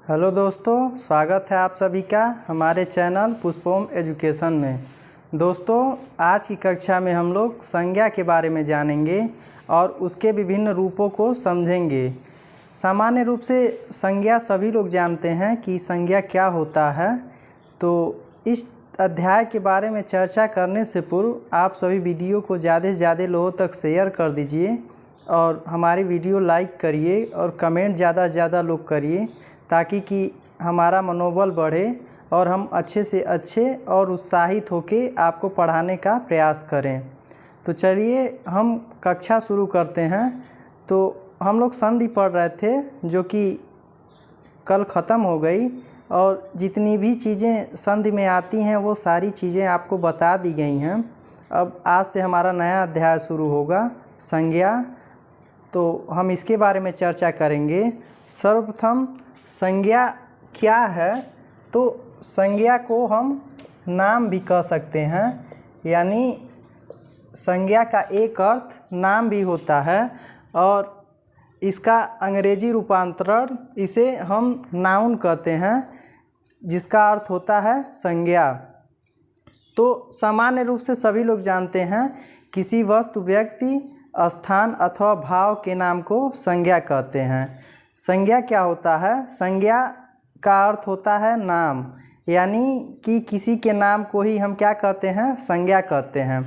Hello दोस्तों, स्वागत है आप सभी का हमारे चैनल पुष्पोम एजुकेशन में। दोस्तों, आज की कक्षा में हम लोग संज्ञा के बारे में जानेंगे और उसके विभिन्न रूपों को समझेंगे। सामान्य रूप से संज्ञा सभी लोग जानते हैं कि संज्ञा क्या होता है। तो इस अध्याय के बारे में चर्चा करने से पूर्व आप सभी वीडियो को ज़्यादा से ज़्यादा लोगों तक शेयर कर दीजिए और हमारी वीडियो लाइक करिए और कमेंट ज़्यादा से ज़्यादा लोग करिए, ताकि कि हमारा मनोबल बढ़े और हम अच्छे से अच्छे और उत्साहित होके आपको पढ़ाने का प्रयास करें। तो चलिए हम कक्षा शुरू करते हैं। तो हम लोग संधि पढ़ रहे थे जो कि कल ख़त्म हो गई, और जितनी भी चीज़ें संधि में आती हैं वो सारी चीज़ें आपको बता दी गई हैं। अब आज से हमारा नया अध्याय शुरू होगा, संज्ञा। तो हम इसके बारे में चर्चा करेंगे। सर्वप्रथम संज्ञा क्या है? तो संज्ञा को हम नाम भी कह सकते हैं, यानी संज्ञा का एक अर्थ नाम भी होता है और इसका अंग्रेजी रूपांतरण इसे हम नाउन कहते हैं, जिसका अर्थ होता है संज्ञा। तो सामान्य रूप से सभी लोग जानते हैं किसी वस्तु, व्यक्ति, स्थान अथवा भाव के नाम को संज्ञा कहते हैं। संज्ञा क्या होता है? संज्ञा का अर्थ होता है नाम, यानी कि किसी के नाम को ही हम क्या कहते हैं? संज्ञा कहते हैं।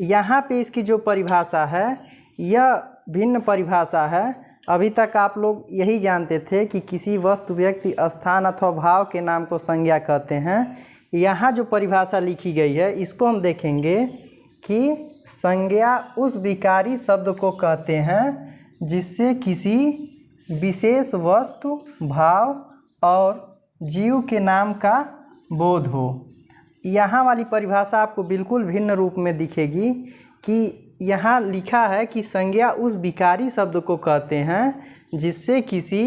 यहाँ पे इसकी जो परिभाषा है यह भिन्न परिभाषा है। अभी तक आप लोग यही जानते थे कि किसी वस्तु, व्यक्ति, स्थान अथवा भाव के नाम को संज्ञा कहते हैं। यहाँ जो परिभाषा लिखी गई है इसको हम देखेंगे कि संज्ञा उस विकारी शब्द को कहते हैं जिससे किसी विशेष वस्तु, भाव और जीव के नाम का बोध हो। यहाँ वाली परिभाषा आपको बिल्कुल भिन्न रूप में दिखेगी कि यहाँ लिखा है कि संज्ञा उस विकारी शब्द को कहते हैं जिससे किसी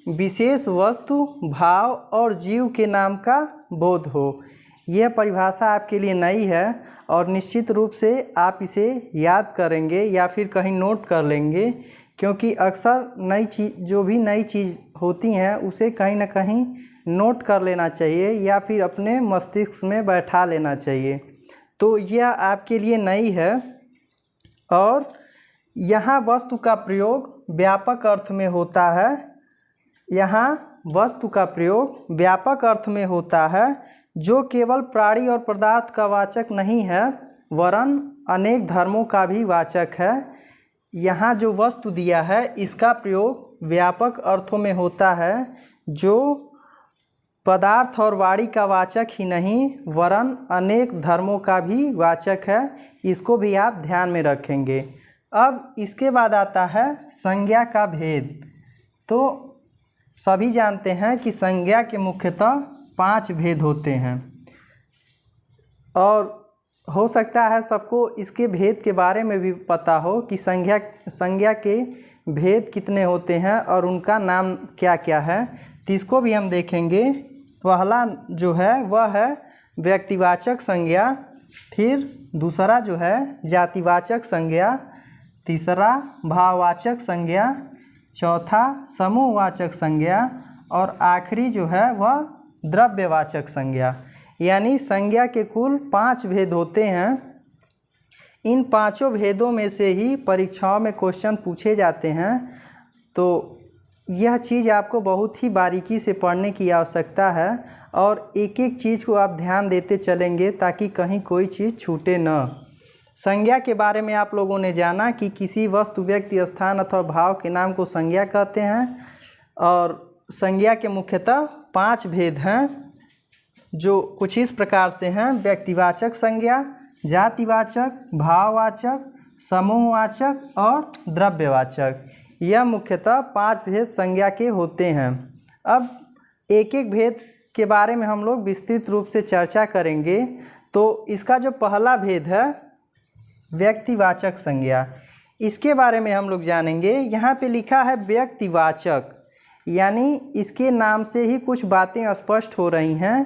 विशेष वस्तु, भाव और जीव के नाम का बोध हो। यह परिभाषा आपके लिए नई है और निश्चित रूप से आप इसे याद करेंगे या फिर कहीं नोट कर लेंगे, क्योंकि अक्सर नई चीज़, जो भी नई चीज़ होती हैं उसे कहीं ना कहीं नोट कर लेना चाहिए या फिर अपने मस्तिष्क में बैठा लेना चाहिए। तो यह आपके लिए नई है। और यहाँ वस्तु का प्रयोग व्यापक अर्थ में होता है। यहाँ वस्तु का प्रयोग व्यापक अर्थ में होता है, जो केवल प्राणी और पदार्थ का वाचक नहीं है वरन अनेक धर्मों का भी वाचक है। यहाँ जो वस्तु दिया है इसका प्रयोग व्यापक अर्थों में होता है, जो पदार्थ और वाणी का वाचक ही नहीं वरन अनेक धर्मों का भी वाचक है। इसको भी आप ध्यान में रखेंगे। अब इसके बाद आता है संज्ञा का भेद। तो सभी जानते हैं कि संज्ञा के मुख्यतः 5 भेद होते हैं, और हो सकता है सबको इसके भेद के बारे में भी पता हो कि संज्ञा के भेद कितने होते हैं और उनका नाम क्या क्या है। तो इसको भी हम देखेंगे। पहला जो है वह है व्यक्तिवाचक संज्ञा, फिर दूसरा जो है जातिवाचक संज्ञा, तीसरा भाववाचक संज्ञा, चौथा समूहवाचक संज्ञा और आखिरी जो है वह द्रव्यवाचक संज्ञा। यानी संज्ञा के कुल 5 भेद होते हैं। इन 5 भेदों में से ही परीक्षाओं में क्वेश्चन पूछे जाते हैं। तो यह चीज़ आपको बहुत ही बारीकी से पढ़ने की आवश्यकता है और एक एक चीज़ को आप ध्यान देते चलेंगे ताकि कहीं कोई चीज़ छूटे न। संज्ञा के बारे में आप लोगों ने जाना कि किसी वस्तु, व्यक्ति, स्थान अथवा भाव के नाम को संज्ञा कहते हैं, और संज्ञा के मुख्यतः 5 भेद हैं जो कुछ इस प्रकार से हैं: व्यक्तिवाचक संज्ञा, जातिवाचक, भाववाचक, समूहवाचक और द्रव्यवाचक। यह मुख्यतः 5 भेद संज्ञा के होते हैं। अब एक एक भेद के बारे में हम लोग विस्तृत रूप से चर्चा करेंगे। तो इसका जो पहला भेद है व्यक्तिवाचक संज्ञा, इसके बारे में हम लोग जानेंगे। यहाँ पे लिखा है व्यक्तिवाचक, यानी इसके नाम से ही कुछ बातें स्पष्ट हो रही हैं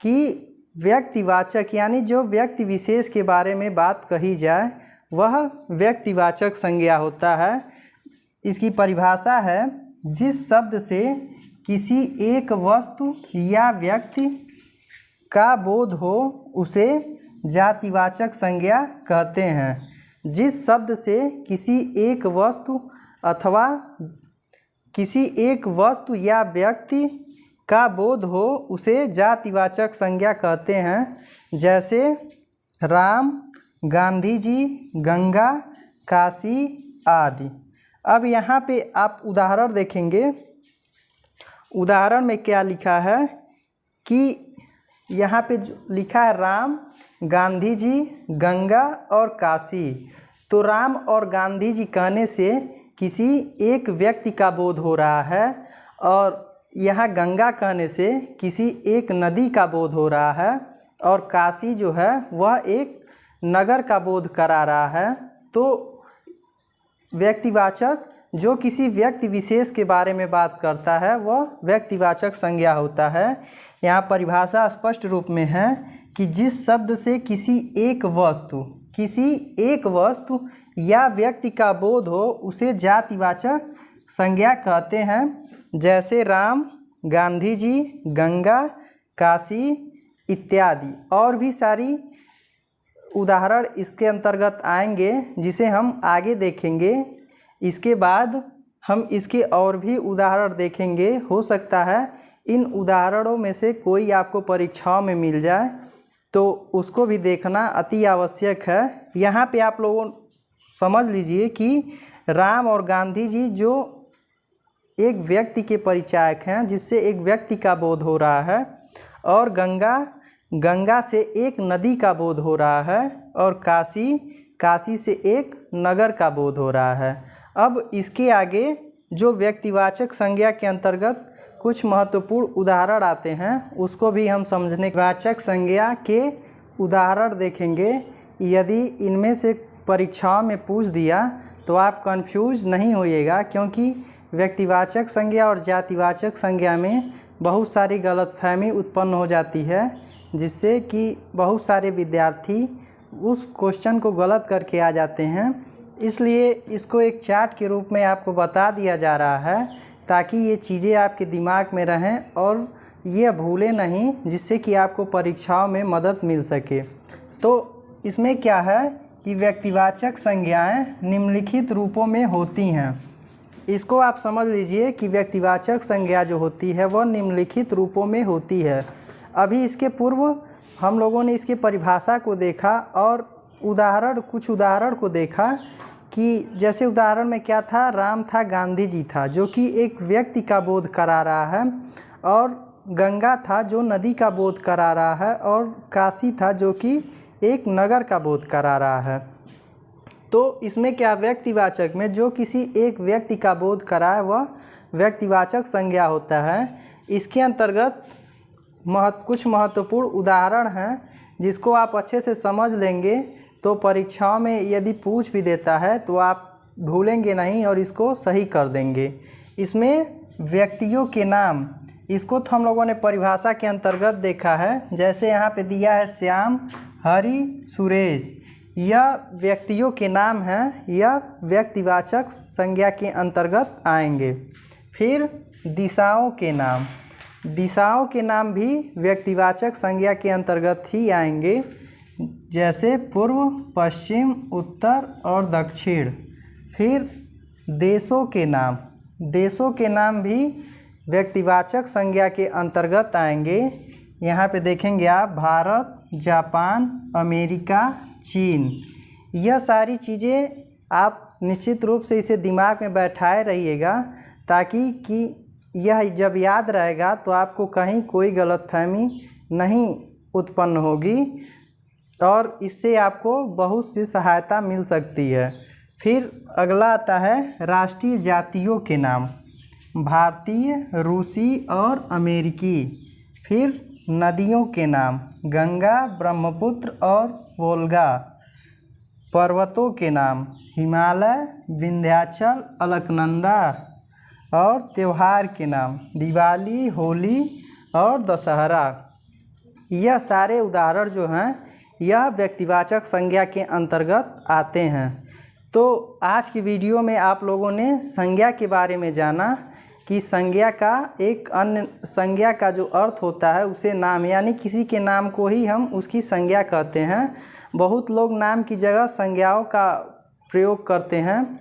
कि व्यक्तिवाचक यानी जो व्यक्ति विशेष के बारे में बात कही जाए वह व्यक्तिवाचक संज्ञा होता है। इसकी परिभाषा है जिस शब्द से किसी एक वस्तु या व्यक्ति का बोध हो उसे जातिवाचक संज्ञा कहते हैं। जिस शब्द से किसी एक वस्तु अथवा किसी एक वस्तु या व्यक्ति का बोध हो उसे जातिवाचक संज्ञा कहते हैं। जैसे राम, गांधी जी, गंगा, काशी आदि। अब यहाँ पे आप उदाहरण देखेंगे। उदाहरण में क्या लिखा है कि यहाँ पे लिखा है राम, गांधी जी, गंगा और काशी। तो राम और गांधी जी कहने से किसी एक व्यक्ति का बोध हो रहा है और यहाँ गंगा कहने से किसी एक नदी का बोध हो रहा है और काशी जो है वह एक नगर का बोध करा रहा है। तो व्यक्तिवाचक जो किसी व्यक्ति विशेष के बारे में बात करता है वह व्यक्तिवाचक संज्ञा होता है। यहाँ परिभाषा स्पष्ट रूप में है कि जिस शब्द से किसी एक वस्तु या व्यक्ति का बोध हो उसे जातिवाचक संज्ञा कहते हैं। जैसे राम, गांधी जी, गंगा, काशी इत्यादि। और भी सारी उदाहरण इसके अंतर्गत आएंगे जिसे हम आगे देखेंगे। इसके बाद हम इसके और भी उदाहरण देखेंगे। हो सकता है इन उदाहरणों में से कोई आपको परीक्षाओं में मिल जाए तो उसको भी देखना अति आवश्यक है। यहाँ पे आप लोगों समझ लीजिए कि राम और गांधी जी जो एक व्यक्ति के परिचायक हैं जिससे एक व्यक्ति का बोध हो रहा है, और गंगा से एक नदी का बोध हो रहा है, और काशी से एक नगर का बोध हो रहा है। अब इसके आगे जो व्यक्तिवाचक संज्ञा के अंतर्गत कुछ महत्वपूर्ण उदाहरण आते हैं उसको भी हम समझने। वाचक संज्ञा के उदाहरण देखेंगे। यदि इनमें से परीक्षाओं में पूछ दिया तो आप कंफ्यूज नहीं होइएगा, क्योंकि व्यक्तिवाचक संज्ञा और जातिवाचक संज्ञा में बहुत सारी गलतफहमी उत्पन्न हो जाती है, जिससे कि बहुत सारे विद्यार्थी उस क्वेश्चन को गलत करके आ जाते हैं। इसलिए इसको एक चार्ट के रूप में आपको बता दिया जा रहा है ताकि ये चीज़ें आपके दिमाग में रहें और ये भूलें नहीं, जिससे कि आपको परीक्षाओं में मदद मिल सके। तो इसमें क्या है कि व्यक्तिवाचक संज्ञाएं निम्नलिखित रूपों में होती हैं। इसको आप समझ लीजिए कि व्यक्तिवाचक संज्ञा जो होती है वह निम्नलिखित रूपों में होती है। अभी इसके पूर्व हम लोगों ने इसकी परिभाषा को देखा और कुछ उदाहरण को देखा कि जैसे उदाहरण में क्या था, राम था, गांधी जी था जो कि एक व्यक्ति का बोध करा रहा है, और गंगा था जो नदी का बोध करा रहा है, और काशी था जो कि एक नगर का बोध करा रहा है। तो इसमें क्या, व्यक्तिवाचक में जो किसी एक व्यक्ति का बोध कराए वह व्यक्तिवाचक संज्ञा होता है। इसके अंतर्गत कुछ महत्वपूर्ण उदाहरण हैं जिसको आप अच्छे से समझ लेंगे तो परीक्षाओं में यदि पूछ भी देता है तो आप भूलेंगे नहीं और इसको सही कर देंगे। इसमें व्यक्तियों के नाम, इसको तो हम लोगों ने परिभाषा के अंतर्गत देखा है। जैसे यहाँ पे दिया है श्याम, हरि, सुरेश, यह व्यक्तियों के नाम हैं, यह व्यक्तिवाचक संज्ञा के अंतर्गत आएंगे। फिर दिशाओं के नाम भी व्यक्तिवाचक संज्ञा के अंतर्गत ही आएंगे, जैसे पूर्व, पश्चिम, उत्तर और दक्षिण। फिर देशों के नाम भी व्यक्तिवाचक संज्ञा के अंतर्गत आएंगे। यहाँ पे देखेंगे आप, भारत, जापान, अमेरिका, चीन। यह सारी चीज़ें आप निश्चित रूप से इसे दिमाग में बैठाए रहिएगा ताकि कि यह जब याद रहेगा तो आपको कहीं कोई गलतफहमी नहीं उत्पन्न होगी और इससे आपको बहुत सी सहायता मिल सकती है। फिर अगला आता है राष्ट्रीय जातियों के नाम, भारतीय, रूसी और अमेरिकी। फिर नदियों के नाम, गंगा, ब्रह्मपुत्र और वोल्गा। पर्वतों के नाम, हिमालय, विंध्याचल, अलकनंदा। और त्यौहार के नाम, दिवाली, होली और दशहरा। यह सारे उदाहरण जो हैं यह व्यक्तिवाचक संज्ञा के अंतर्गत आते हैं। तो आज की वीडियो में आप लोगों ने संज्ञा के बारे में जाना। कि संज्ञा का एक अन्य संज्ञा का जो अर्थ होता है उसे नाम, यानी किसी के नाम को ही हम उसकी संज्ञा कहते हैं। बहुत लोग नाम की जगह संज्ञाओं का प्रयोग करते हैं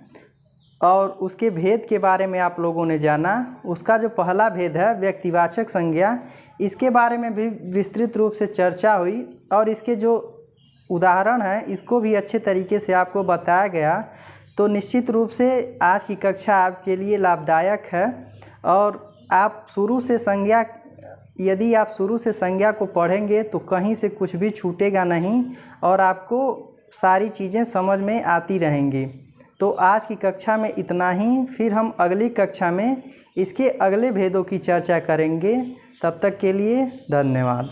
और उसके भेद के बारे में आप लोगों ने जाना। उसका जो पहला भेद है व्यक्तिवाचक संज्ञा, इसके बारे में भी विस्तृत रूप से चर्चा हुई और इसके जो उदाहरण हैं इसको भी अच्छे तरीके से आपको बताया गया। तो निश्चित रूप से आज की कक्षा आपके लिए लाभदायक है और आप शुरू से संज्ञा यदि आप शुरू से संज्ञा को पढ़ेंगे तो कहीं से कुछ भी छूटेगा नहीं और आपको सारी चीज़ें समझ में आती रहेंगी। तो आज की कक्षा में इतना ही, फिर हम अगली कक्षा में इसके अगले भेदों की चर्चा करेंगे। तब तक के लिए धन्यवाद।